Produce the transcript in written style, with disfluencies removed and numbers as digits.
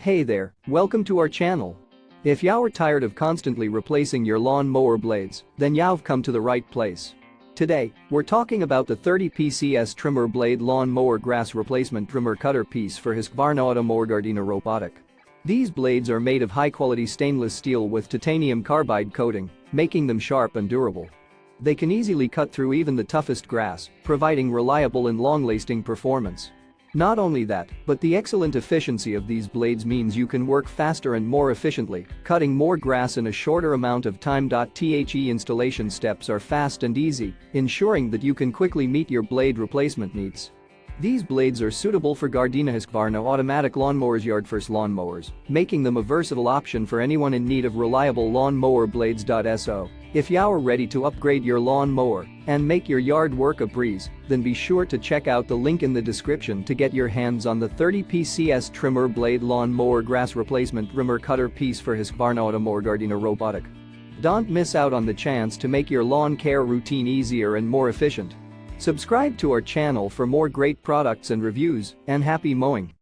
Hey there, welcome to our channel. If you're tired of constantly replacing your lawn mower blades, then you've come to the right place. Today, we're talking about the 30 PCS trimmer blade lawn mower grass replacement trimmer cutter piece for Husqvarna Automower Gardena Robotic. These blades are made of high-quality stainless steel with titanium carbide coating, making them sharp and durable. They can easily cut through even the toughest grass, providing reliable and long-lasting performance. Not only that, but the excellent efficiency of these blades means you can work faster and more efficiently, cutting more grass in a shorter amount of time. The installation steps are fast and easy, ensuring that you can quickly meet your blade replacement needs. These blades are suitable for Gardena Husqvarna automatic lawnmowers, yard-first lawnmowers, making them a versatile option for anyone in need of reliable lawn mower blades. So, if you're ready to upgrade your lawn mower and make your yard work a breeze, then be sure to check out the link in the description to get your hands on the 30 PCS trimmer blade lawn mower grass replacement trimmer cutter piece for Husqvarna Automower Gardena Robotic. Don't miss out on the chance to make your lawn care routine easier and more efficient. Subscribe to our channel for more great products and reviews, and happy mowing!